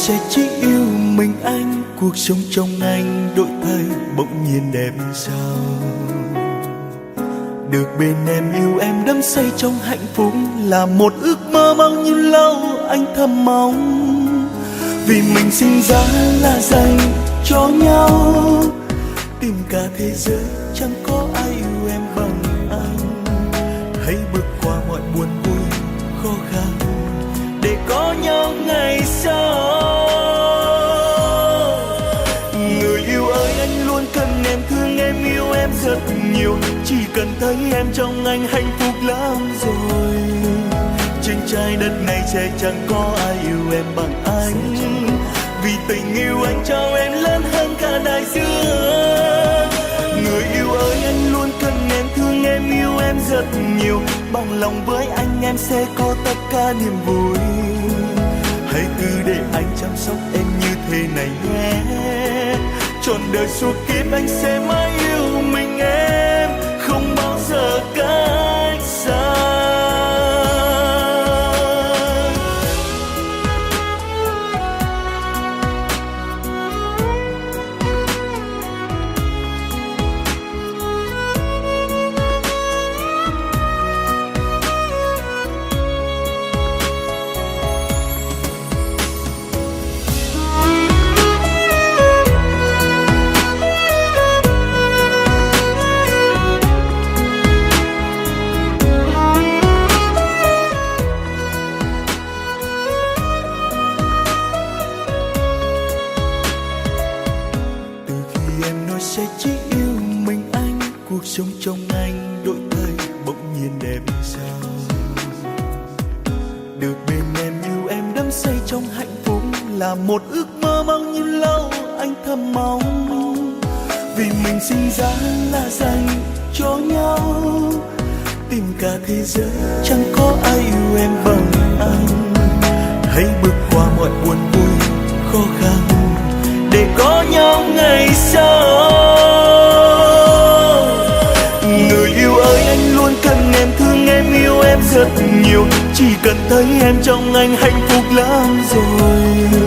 sẽ chỉ yêu mình anh. Cuộc sống trong anh đổi thay bỗng nhiên đẹp sao. Được bên em yêu em đắm say trong hạnh phúc là một ước mơ bao nhiêu lâu anh thầm mong. Vì mình sinh ra là dành cho nhau, tìm cả thế giới chẳng có ai yêu em bằng anh. Hãy bước qua mọi buồn vui khó khăn để có nhau ngày sau. Người yêu ơi anh luôn cần em, thương em, yêu em rất nhiều. Chỉ cần thấy em trong anh hạnh phúc lắm rồi. Trên trái đất này sẽ chẳng có ai yêu em bằng anh. Vì tình yêu anh cho em lớn hơn cả đại dương. Người yêu ơi anh luôn cần em, thương em, yêu em rất nhiều. Bằng lòng với anh em sẽ có tất cả niềm vui. Hãy cứ để anh chăm sóc em như thế này nhé. Trọn đời suốt kiếp anh sẽ mãi yêu mình em, không bao giờ cách xa. Sẽ chỉ yêu mình anh, cuộc sống trong anh đổi thay bỗng nhiên đẹp sao. Được bên em yêu em đắm say trong hạnh phúc là một ước mơ bao nhiêu lâu anh thầm mong. Vì mình sinh ra là dành cho nhau, tìm cả thế giới chẳng có ai yêu em bằng anh. Hãy bước qua mọi buồn vui khó khăn để có nhau ngày sau. Người yêu ơi anh luôn cần em, thương em, yêu em rất nhiều. Chỉ cần thấy em trong anh hạnh phúc lắm rồi.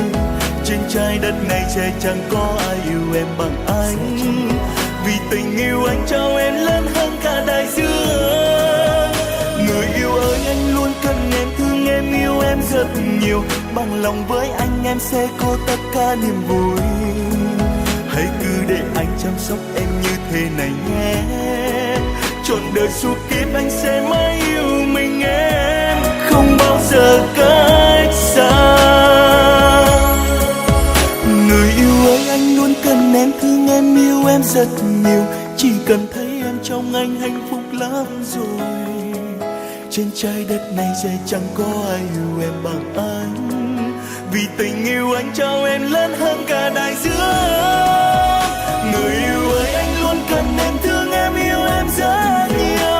Trên trái đất này sẽ chẳng có ai yêu em bằng anh. Vì tình yêu anh cho em lớn hơn cả đại dương. Người yêu ơi anh luôn cần em, thương em, yêu em rất nhiều. Bằng lòng với anh em sẽ có tất cả niềm vui. Hãy cứ để anh chăm sóc em như thế này nhé. Trọn đời suốt kiếp anh sẽ mãi yêu mình em, không bao giờ cách xa. Người yêu ơi anh luôn cần em, thương em, yêu em rất nhiều. Chỉ cần thấy em trong anh hạnh phúc lắm rồi. Trên trái đất này sẽ chẳng có ai yêu em bằng anh. Vì tình yêu anh cho em lớn hơn cả đại dương. Người yêu ơi anh luôn cần em, thương em, yêu em rất nhiều.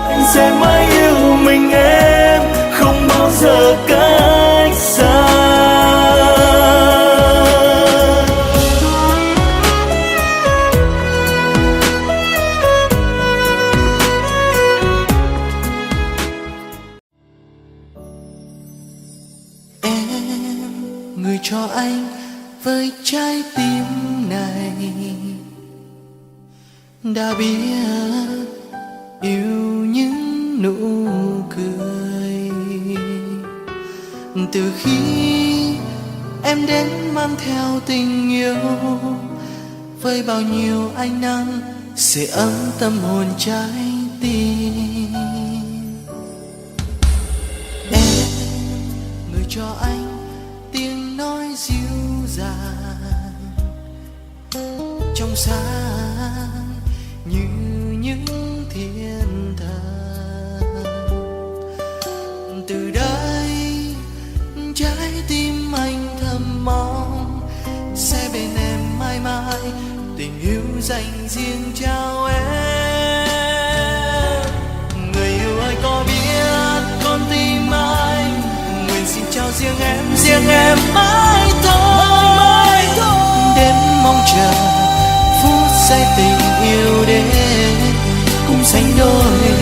Anh sẽ mãi yêu mình em, không bao giờ cách xa. Người cho anh với trái tim này đã biết yêu những nụ cười. Từ khi em đến mang theo tình yêu, với bao nhiêu ánh nắng sưởi ấm tâm hồn trái tim. Em người cho anh tiếng nói dịu dàng trong sáng như những thiên thần. Từ đây trái tim anh thầm mong sẽ bên em mãi mãi, tình yêu dành riêng cho em. Người yêu ơi có biết con tim anh nguyện xin trao riêng em mãi thôi. Đêm mong chờ phút giây tình yêu đến. đôi.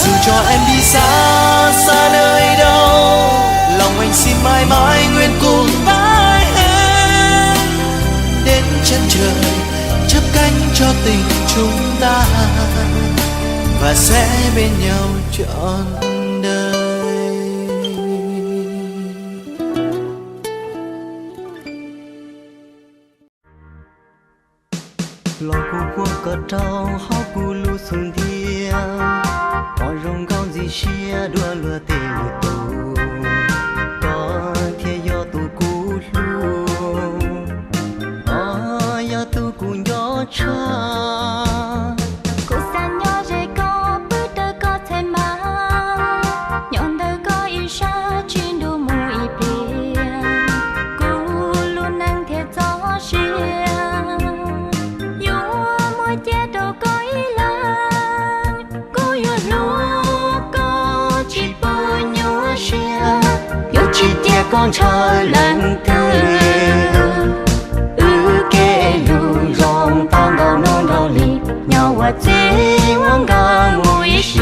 Dù cho em đi xa xa nơi đâu, lòng anh xin mãi mãi nguyện cùng với em đến chân trời chắp cánh cho tình chúng ta và sẽ bên nhau trọn đời. lo cu quốc cờ trao háo cu lu xuân thia có rong con gì xia đua lừa tê lừa tu có thia yo tu cu lu yo tu cu yo cha. Cô san nhỏ dễ có bước tới có thể mà nhọn đời có yêu xa trên đôi môi biển cô luôn năng thiệt gió riêng yêu môi che đâu có ý lắm cô yêu lúc có chỉ bơi nhớ riêng yêu chỉ tia con trời lần thương kê lu rong tang đâu non đâu li nhau và chỉ muốn cả mũi xì.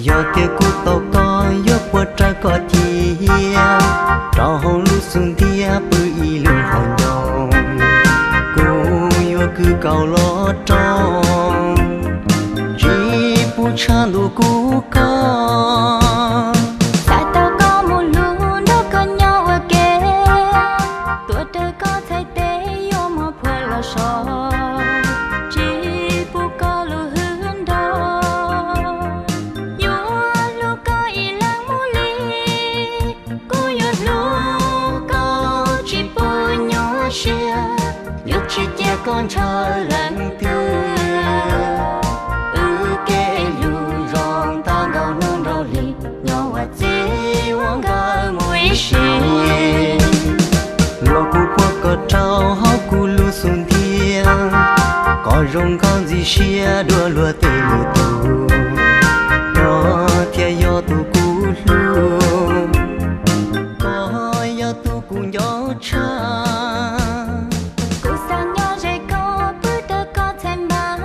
Yo tia cu tàu co yo bua trái có thia trao hồng lu xuân thia bự y lưng hòn nhong cô yo cứ cầu lo trong chỉ bu cha lu cu con. Tại tao có một lúc nó có nhau ở kề tuổi đời có thay tế yêu mà phơi là sò chỉ bu có lu hướng đó yêu lu có ý lăng mu li cô yêu lu có chỉ bu nhỏ xia yêu chỉ tia con trời lần thương kê lu rong tang đâu non đâu li nhau và chỉ muốn cả mũi xì. Lo cu quốc cờ trao háo cu lu xuân thia có rong con gì xia đua lừa tê lừa tu có thia yo tu cu lu có yo tu cu yo cha. Cô san nhỏ dễ có bước tới có thể mà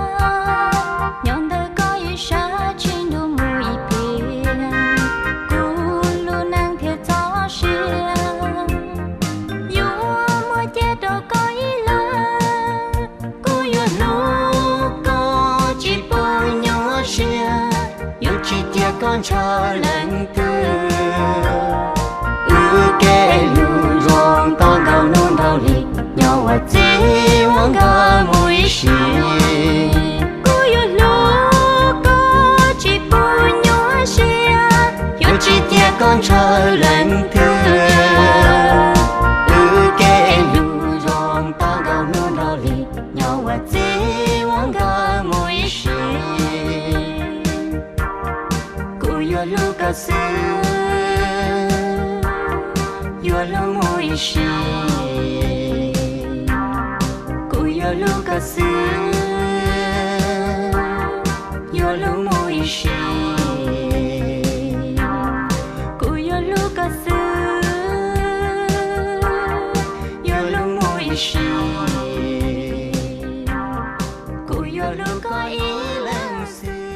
nhọn đời có yêu xa trên đôi môi biển cô luôn năng thiệt gió riêng yêu môi che đâu có ý lắm cô yêu lúc có chỉ bơi nhỏ riêng Yêu chỉ tia con trời lần thương kê lu rong tang đâu non đâu li nhau và chỉ muốn cả mũi xì. Cô yêu lúc có chỉ bơi nhỏ riêng Yêu chỉ tia con trời lần thương kê lu rong tang đâu non đâu li nhau và chỉ muốn cả mũi xì. Cô yêu lúc có xưa yêu lúc mũi xì cô yêu lúc có xưa yêu lúc mũi xì cô yêu lúc có xưa yêu lúc mũi xì cô yêu lúc có ý lần xưa.